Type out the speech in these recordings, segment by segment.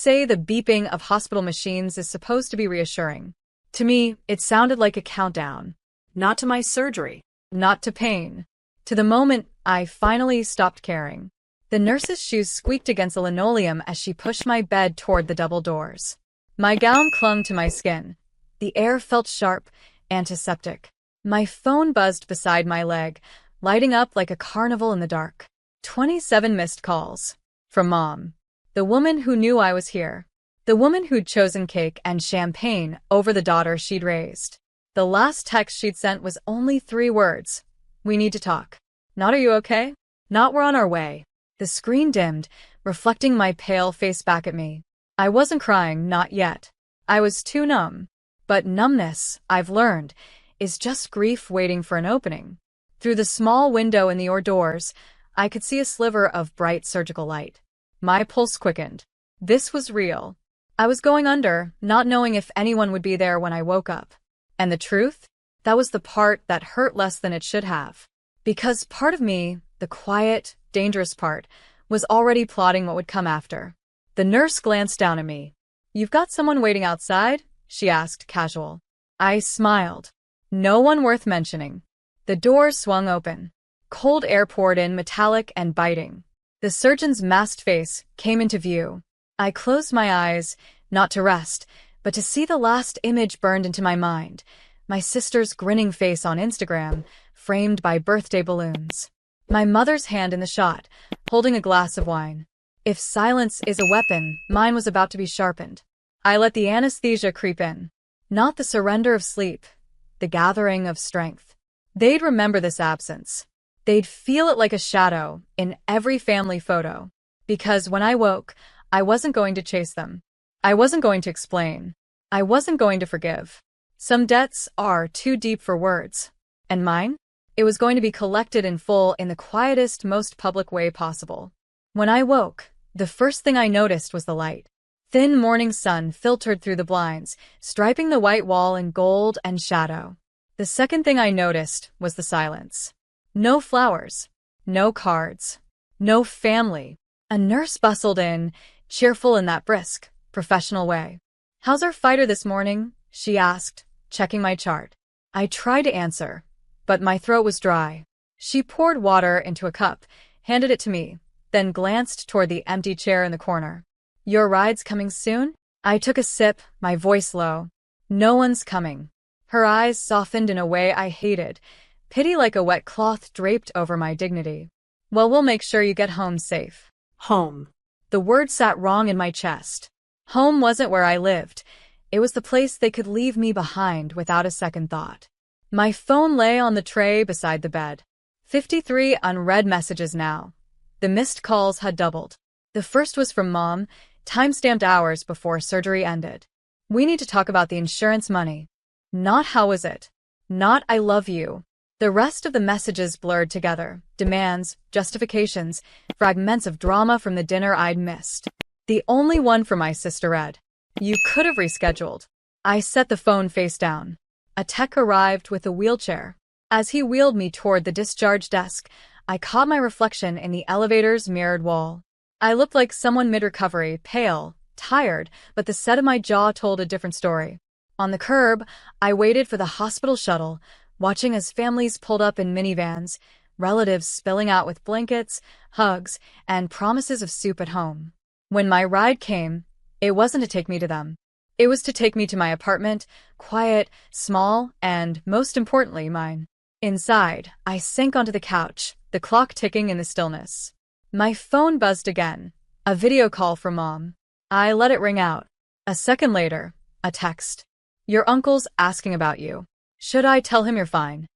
say the beeping of hospital machines is supposed to be reassuring. To me, it sounded like a countdown. Not to my surgery. Not to pain. To the moment I finally stopped caring. The nurse's shoes squeaked against the linoleum as she pushed my bed toward the double doors. My gown clung to my skin. The air felt sharp, antiseptic. My phone buzzed beside my leg, lighting up like a carnival in the dark. 27 missed calls. From Mom. The woman who knew I was here. The woman who'd chosen cake and champagne over the daughter she'd raised. The last text she'd sent was only 3 words. We need to talk. Not are you okay? Not we're on our way. The screen dimmed, reflecting my pale face back at me. I wasn't crying, not yet. I was too numb. But numbness, I've learned, is just grief waiting for an opening. Through the small window in the hors d'oeuvres, I could see a sliver of bright surgical light. My pulse quickened. This was real. I was going under, not knowing if anyone would be there when I woke up. And the truth? That was the part that hurt less than it should have. Because part of me, the quiet, dangerous part, was already plotting what would come after. The nurse glanced down at me. You've got someone waiting outside? She asked, casual. I smiled. No one worth mentioning. The door swung open. Cold air poured in, metallic and biting. The surgeon's masked face came into view. I closed my eyes, not to rest, but to see the last image burned into my mind. My sister's grinning face on Instagram, framed by birthday balloons. My mother's hand in the shot, holding a glass of wine. If silence is a weapon, mine was about to be sharpened. I let the anesthesia creep in. Not the surrender of sleep, the gathering of strength. They'd remember this absence. They'd feel it like a shadow in every family photo. Because when I woke, I wasn't going to chase them. I wasn't going to explain. I wasn't going to forgive. Some debts are too deep for words. And mine? It was going to be collected in full in the quietest, most public way possible. When I woke, the first thing I noticed was the light. Thin morning sun filtered through the blinds, striping the white wall in gold and shadow. The second thing I noticed was the silence. No flowers. No cards. No family. A nurse bustled in, cheerful in that brisk, professional way. How's our fighter this morning? She asked, checking my chart. I tried to answer, but my throat was dry. She poured water into a cup, handed it to me, then glanced toward the empty chair in the corner. Your ride's coming soon? I took a sip, my voice low. No one's coming. Her eyes softened in a way I hated, pity like a wet cloth draped over my dignity. Well, we'll make sure you get home safe. Home. The word sat wrong in my chest. Home wasn't where I lived. It was the place they could leave me behind without a second thought. My phone lay on the tray beside the bed. 53 unread messages now. The missed calls had doubled. The first was from Mom, time-stamped hours before surgery ended. We need to talk about the insurance money. Not how was it. Not I love you. The rest of the messages blurred together. Demands, justifications, fragments of drama from the dinner I'd missed. The only one from my sister read. You could have rescheduled. I set the phone face down. A tech arrived with a wheelchair. As he wheeled me toward the discharge desk, I caught my reflection in the elevator's mirrored wall. I looked like someone mid-recovery, pale, tired, but the set of my jaw told a different story. On the curb, I waited for the hospital shuttle, watching as families pulled up in minivans, relatives spilling out with blankets, hugs, and promises of soup at home. When my ride came, it wasn't to take me to them. It was to take me to my apartment, quiet, small, and, most importantly, mine. Inside, I sank onto the couch, the clock ticking in the stillness. My phone buzzed again. A video call from Mom. I let it ring out. A second later, a text. Your uncle's asking about you. Should I tell him you're fine?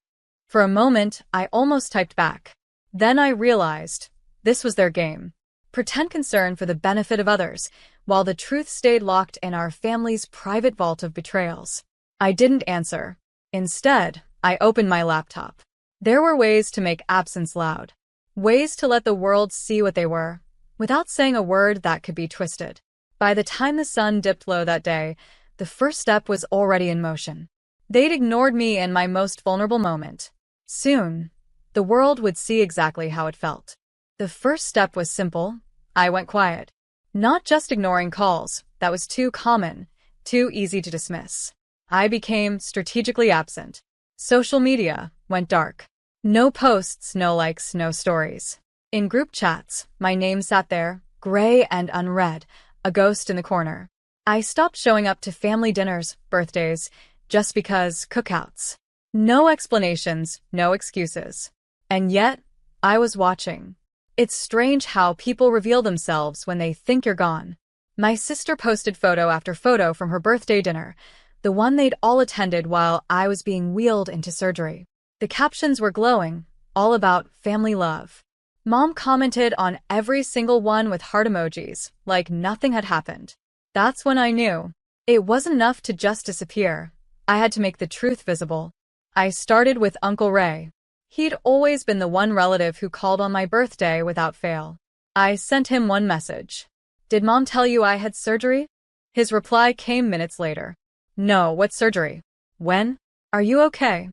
For a moment, I almost typed back. Then I realized this was their game. Pretend concern for the benefit of others, while the truth stayed locked in our family's private vault of betrayals. I didn't answer. Instead, I opened my laptop. There were ways to make absence loud. Ways to let the world see what they were, without saying a word that could be twisted. By the time the sun dipped low that day, the first step was already in motion. They'd ignored me in my most vulnerable moment. Soon, the world would see exactly how it felt. The first step was simple. I went quiet. Not just ignoring calls, that was too common, too easy to dismiss. I became strategically absent. Social media went dark. No posts, no likes, no stories. In group chats, my name sat there, gray and unread, a ghost in the corner. I stopped showing up to family dinners, birthdays, just because cookouts. No explanations, no excuses. And yet, I was watching. It's strange how people reveal themselves when they think you're gone. My sister posted photo after photo from her birthday dinner, the one they'd all attended while I was being wheeled into surgery. The captions were glowing, all about family love. Mom commented on every single one with heart emojis, like nothing had happened. That's when I knew. It wasn't enough to just disappear. I had to make the truth visible. I started with Uncle Ray. He'd always been the one relative who called on my birthday without fail. I sent him one message. "Did Mom tell you I had surgery?" His reply came minutes later. "No, what surgery? When? Are you okay?"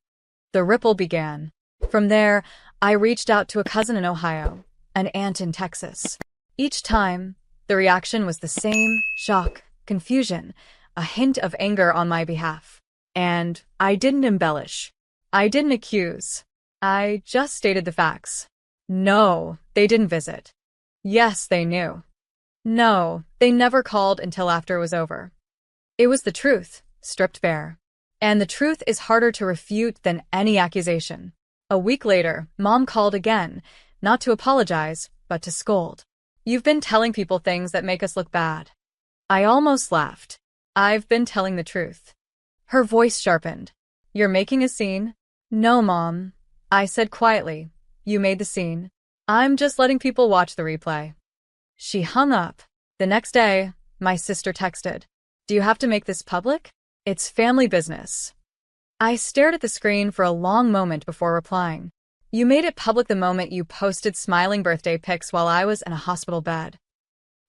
The ripple began. From there, I reached out to a cousin in Ohio, an aunt in Texas. Each time, the reaction was the same: shock, confusion, a hint of anger on my behalf. And I didn't embellish. I didn't accuse. I just stated the facts. No, they didn't visit. Yes, they knew. No, they never called until after it was over. It was the truth, stripped bare. And the truth is harder to refute than any accusation. A week later, Mom called again, not to apologize, but to scold. "You've been telling people things that make us look bad." I almost laughed. "I've been telling the truth." Her voice sharpened. "You're making a scene?" "No, Mom," I said quietly. "You made the scene. I'm just letting people watch the replay." She hung up. The next day, my sister texted, "Do you have to make this public? It's family business." I stared at the screen for a long moment before replying. "You made it public the moment you posted smiling birthday pics while I was in a hospital bed."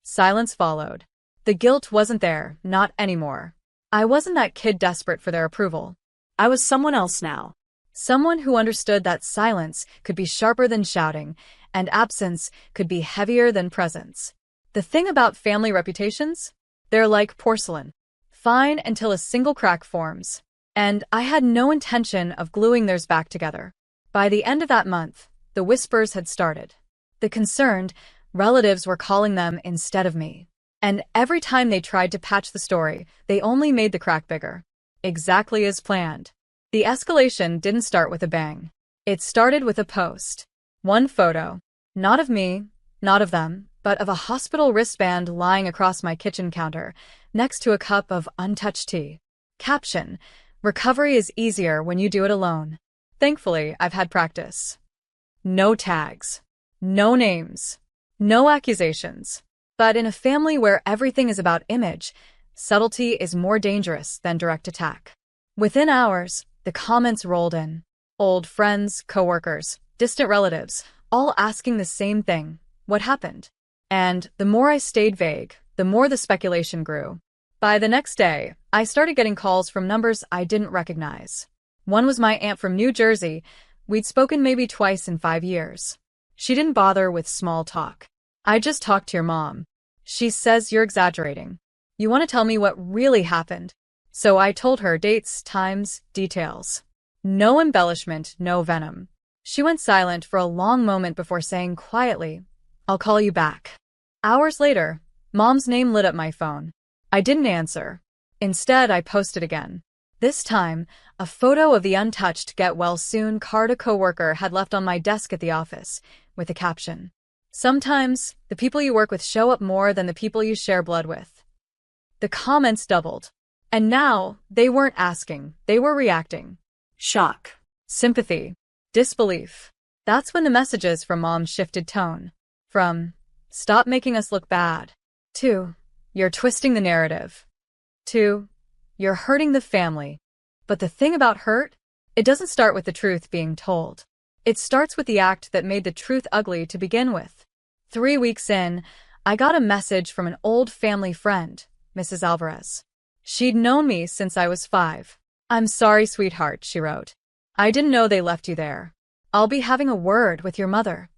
Silence followed. The guilt wasn't there, not anymore. I wasn't that kid desperate for their approval. I was someone else now. Someone who understood that silence could be sharper than shouting, and absence could be heavier than presence. The thing about family reputations? They're like porcelain. Fine until a single crack forms. And I had no intention of gluing theirs back together. By the end of that month, the whispers had started. The concerned relatives were calling them instead of me. And every time they tried to patch the story, they only made the crack bigger. Exactly as planned. The escalation didn't start with a bang. It started with a post. One photo. Not of me, not of them, but of a hospital wristband lying across my kitchen counter, next to a cup of untouched tea. Caption: "Recovery is easier when you do it alone." Thankfully, I've had practice. No tags. No names. No accusations. But in a family where everything is about image, subtlety is more dangerous than direct attack. Within hours, the comments rolled in. Old friends, coworkers, distant relatives, all asking the same thing: what happened? And the more I stayed vague, the more the speculation grew. By the next day, I started getting calls from numbers I didn't recognize. One was my aunt from New Jersey. We'd spoken maybe twice in 5 years. She didn't bother with small talk. "I just talked to your mom. She says you're exaggerating. You want to tell me what really happened?" So I told her dates, times, details. No embellishment, no venom. She went silent for a long moment before saying quietly, "I'll call you back." Hours later, Mom's name lit up my phone. I didn't answer. Instead, I posted again. This time, a photo of the untouched get well soon card a coworker had left on my desk at the office, with the caption: "Sometimes, the people you work with show up more than the people you share blood with." The comments doubled. And now, they weren't asking, they were reacting. Shock. Sympathy. Disbelief. That's when the messages from Mom shifted tone. From, "Stop making us look bad," to, "You're twisting the narrative," to, "You're hurting the family." But the thing about hurt? It doesn't start with the truth being told. It starts with the act that made the truth ugly to begin with. 3 weeks in, I got a message from an old family friend, Mrs. Alvarez. She'd known me since I was 5. "I'm sorry, sweetheart," she wrote. "I didn't know they left you there. I'll be having a word with your mother."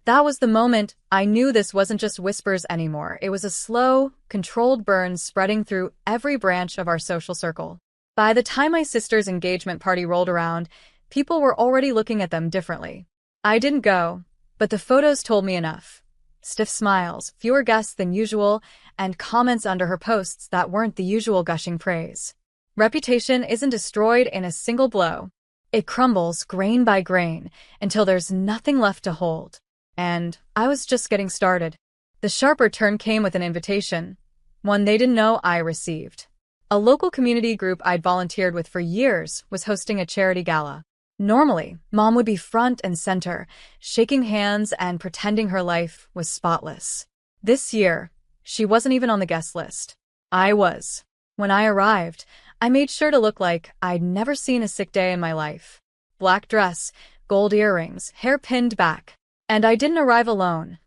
That was the moment I knew this wasn't just whispers anymore. It was a slow, controlled burn spreading through every branch of our social circle. By the time my sister's engagement party rolled around, people were already looking at them differently. I didn't go, but the photos told me enough. Stiff smiles, fewer guests than usual, and comments under her posts that weren't the usual gushing praise. Reputation isn't destroyed in a single blow. It crumbles grain by grain until there's nothing left to hold. And I was just getting started. The sharper turn came with an invitation, one they didn't know I received. A local community group I'd volunteered with for years was hosting a charity gala. Normally, Mom would be front and center, shaking hands and pretending her life was spotless. This year, she wasn't even on the guest list. I was. When I arrived, I made sure to look like I'd never seen a sick day in my life. Black dress, gold earrings, hair pinned back. And I didn't arrive alone.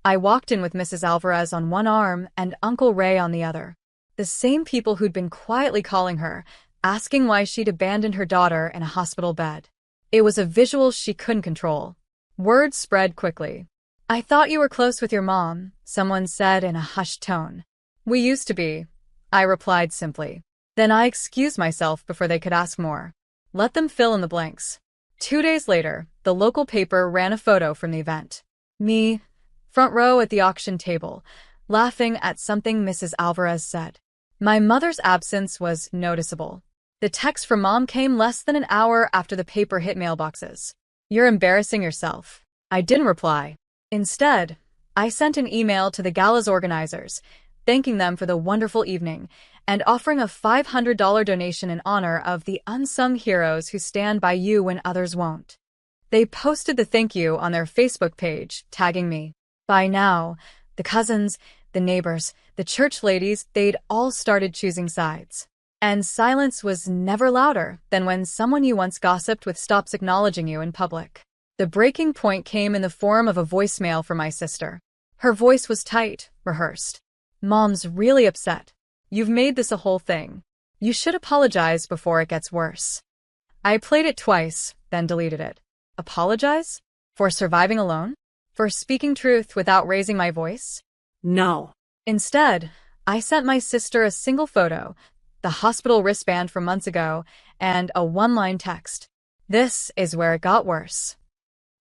I walked in with Mrs. Alvarez on one arm and Uncle Ray on the other. The same people who'd been quietly calling her, asking why she'd abandoned her daughter in a hospital bed. It was a visual she couldn't control. Word spread quickly. "I thought you were close with your mom," someone said in a hushed tone. "We used to be," I replied simply. Then I excused myself before they could ask more. Let them fill in the blanks. 2 days later, the local paper ran a photo from the event. Me, front row at the auction table, laughing at something Mrs. Alvarez said. My mother's absence was noticeable. The text from Mom came less than an hour after the paper hit mailboxes. "You're embarrassing yourself." I didn't reply. Instead, I sent an email to the gala's organizers, thanking them for the wonderful evening and offering a $500 donation in honor of the unsung heroes who stand by you when others won't. They posted the thank you on their Facebook page, tagging me. By now, the cousins, the neighbors, the church ladies, they'd all started choosing sides. And silence was never louder than when someone you once gossiped with stops acknowledging you in public. The breaking point came in the form of a voicemail from my sister. Her voice was tight, rehearsed. "Mom's really upset. You've made this a whole thing. You should apologize before it gets worse." I played it twice, then deleted it. Apologize? For surviving alone? For speaking truth without raising my voice? No. Instead, I sent my sister a single photo, the hospital wristband from months ago, and a one-line text. This is where it got worse.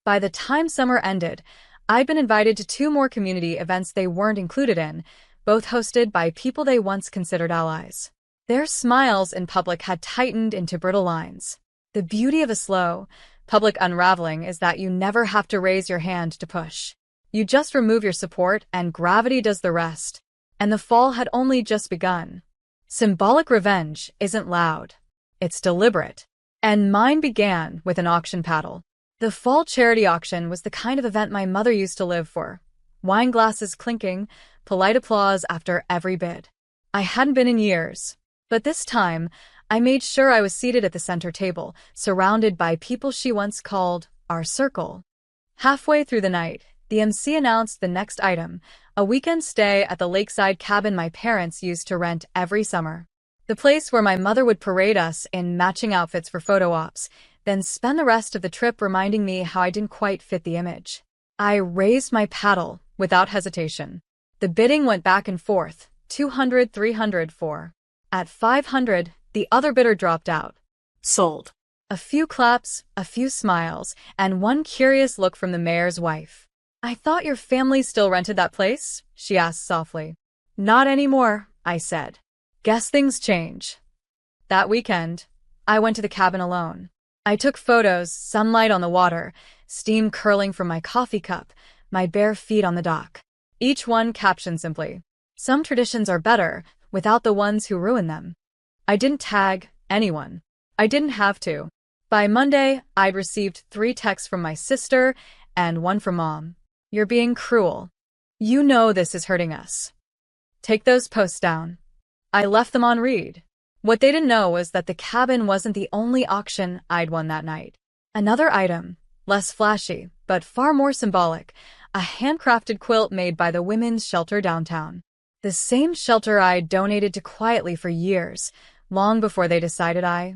By the time summer ended, I'd been invited to 2 more community events they weren't included in, both hosted by people they once considered allies. Their smiles in public had tightened into brittle lines. The beauty of a slow, public unraveling is that you never have to raise your hand to push. You just remove your support and gravity does the rest. And the fall had only just begun. Symbolic revenge isn't loud. It's deliberate. And mine began with an auction paddle. The fall charity auction was the kind of event my mother used to live for. Wine glasses clinking, polite applause after every bid. I hadn't been in years. But this time, I made sure I was seated at the center table, surrounded by people she once called our circle. Halfway through the night, the MC announced the next item, a weekend stay at the lakeside cabin my parents used to rent every summer. The place where my mother would parade us in matching outfits for photo ops, then spend the rest of the trip reminding me how I didn't quite fit the image. I raised my paddle without hesitation. The bidding went back and forth, 200, 300, 4. At 500, the other bidder dropped out. Sold. A few claps, a few smiles, and one curious look from the mayor's wife. "I thought your family still rented that place?" she asked softly. "Not anymore," I said. "Guess things change." That weekend, I went to the cabin alone. I took photos, sunlight on the water, steam curling from my coffee cup, my bare feet on the dock. Each one captioned simply, "Some traditions are better without the ones who ruin them." I didn't tag anyone. I didn't have to. By Monday, I'd received 3 texts from my sister and 1 from Mom. "You're being cruel. You know this is hurting us. Take those posts down." I left them on read. What they didn't know was that the cabin wasn't the only auction I'd won that night. Another item, less flashy, but far more symbolic, a handcrafted quilt made by the women's shelter downtown. The same shelter I'd donated to quietly for years, long before they decided I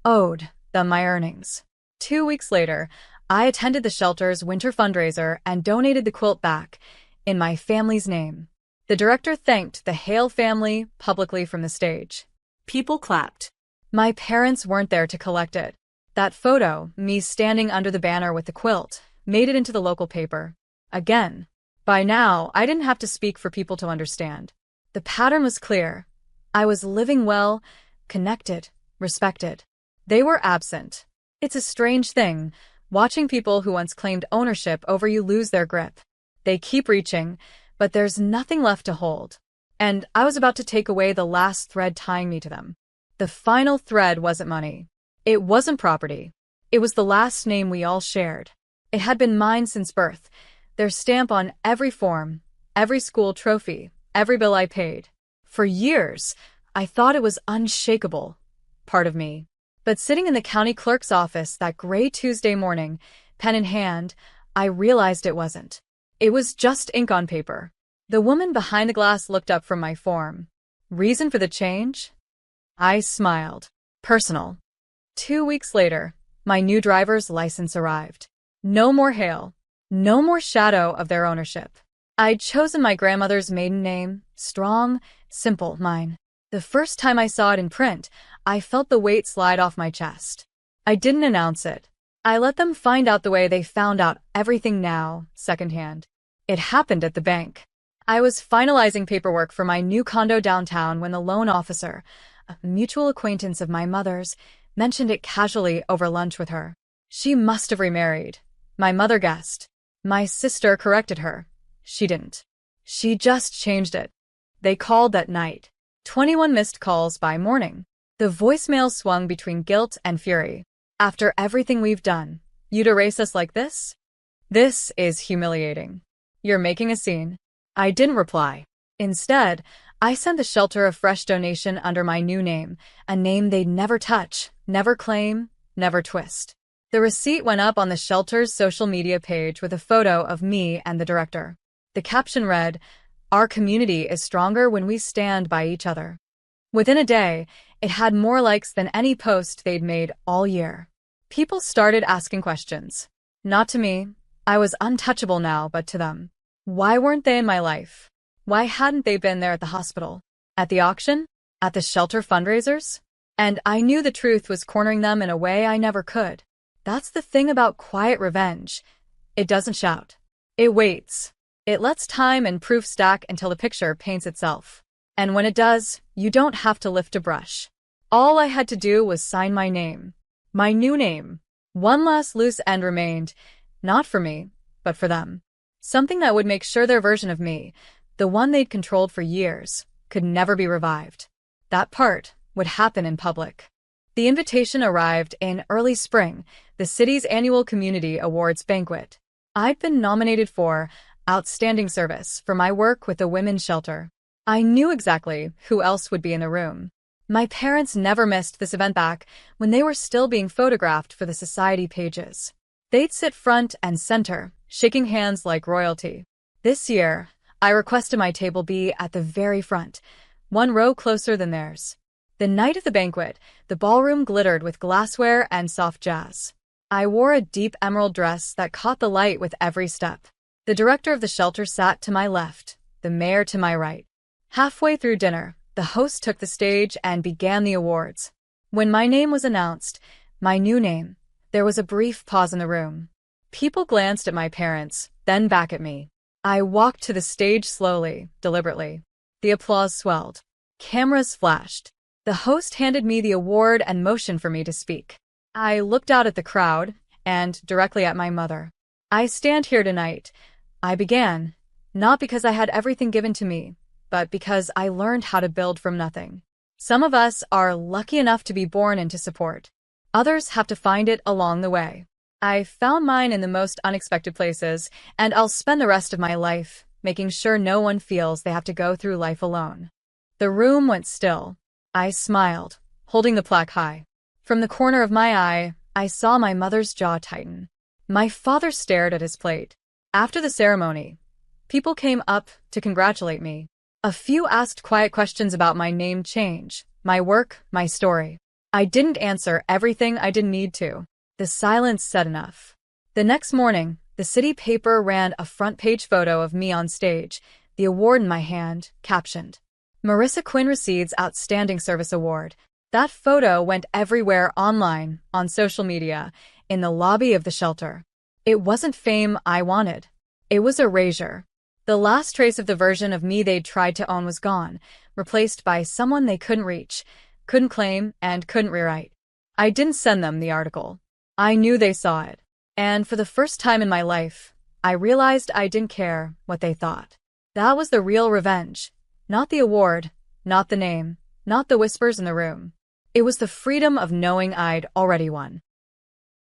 owed them my earnings. 2 weeks later, I attended the shelter's winter fundraiser and donated the quilt back in my family's name. The director thanked the Hale family publicly from the stage. People clapped. My parents weren't there to collect it. That photo, me standing under the banner with the quilt, made it into the local paper. Again. By now, I didn't have to speak for people to understand. The pattern was clear. I was living well, connected, respected. They were absent. It's a strange thing, watching people who once claimed ownership over you lose their grip. They keep reaching, but there's nothing left to hold. And I was about to take away the last thread tying me to them. The final thread wasn't money. It wasn't property. It was the last name we all shared. It had been mine since birth, their stamp on every form, every school trophy, every bill I paid. For years, I thought it was unshakable, part of me. But sitting in the county clerk's office that gray Tuesday morning, pen in hand, I realized it wasn't. It was just ink on paper. The woman behind the glass looked up from my form. Reason for the change? I smiled. Personal. 2 weeks later, my new driver's license arrived. No more Hale. No more shadow of their ownership. I'd chosen my grandmother's maiden name, strong, simple, mine. The first time I saw it in print, I felt the weight slide off my chest. I didn't announce it. I let them find out the way they found out everything now, secondhand. It happened at the bank. I was finalizing paperwork for my new condo downtown when the loan officer, a mutual acquaintance of my mother's, mentioned it casually over lunch with her. She must have remarried. My mother guessed. My sister corrected her. She didn't. She just changed it. They called that night. 21 missed calls by morning. The voicemail swung between guilt and fury. After everything we've done, you'd erase us like this? This is humiliating. You're making a scene. I didn't reply. Instead, I sent the shelter a fresh donation under my new name, a name they'd never touch, never claim, never twist. The receipt went up on the shelter's social media page with a photo of me and the director. The caption read, "Our community is stronger when we stand by each other." Within a day, it had more likes than any post they'd made all year. People started asking questions. Not to me. I was untouchable now, but to them. Why weren't they in my life? Why hadn't they been there at the hospital? At the auction? At the shelter fundraisers? And I knew the truth was cornering them in a way I never could. That's the thing about quiet revenge. It doesn't shout. It waits. It lets time and proof stack until the picture paints itself. And when it does, you don't have to lift a brush. All I had to do was sign my name. My new name. One last loose end remained, not for me, but for them. Something that would make sure their version of me, the one they'd controlled for years, could never be revived. That part would happen in public. The invitation arrived in early spring, the city's annual community awards banquet. I'd been nominated for Outstanding Service for my work with the women's shelter. I knew exactly who else would be in the room. My parents never missed this event back when they were still being photographed for the society pages. They'd sit front and center, shaking hands like royalty. This year, I requested my table be at the very front, one row closer than theirs. The night of the banquet, the ballroom glittered with glassware and soft jazz. I wore a deep emerald dress that caught the light with every step. The director of the shelter sat to my left, the mayor to my right. Halfway through dinner, the host took the stage and began the awards. When my name was announced, my new name, there was a brief pause in the room. People glanced at my parents, then back at me. I walked to the stage slowly, deliberately. The applause swelled. Cameras flashed. The host handed me the award and motioned for me to speak. I looked out at the crowd and directly at my mother. I stand here tonight, I began, not because I had everything given to me, but because I learned how to build from nothing. Some of us are lucky enough to be born into support. Others have to find it along the way. I found mine in the most unexpected places, and I'll spend the rest of my life making sure no one feels they have to go through life alone. The room went still. I smiled, holding the plaque high. From the corner of my eye, I saw my mother's jaw tighten. My father stared at his plate. After the ceremony, people came up to congratulate me. A few asked quiet questions about my name change, my work, my story. I didn't answer everything I didn't need to. The silence said enough. The next morning, the city paper ran a front-page photo of me on stage, the award in my hand, captioned, "Marissa Quinn receives Outstanding Service Award." That photo went everywhere online, on social media, in the lobby of the shelter. It wasn't fame I wanted. It was erasure. The last trace of the version of me they'd tried to own was gone, replaced by someone they couldn't reach, couldn't claim, and couldn't rewrite. I didn't send them the article. I knew they saw it. And for the first time in my life, I realized I didn't care what they thought. That was the real revenge. Not the award, not the name, not the whispers in the room. It was the freedom of knowing I'd already won.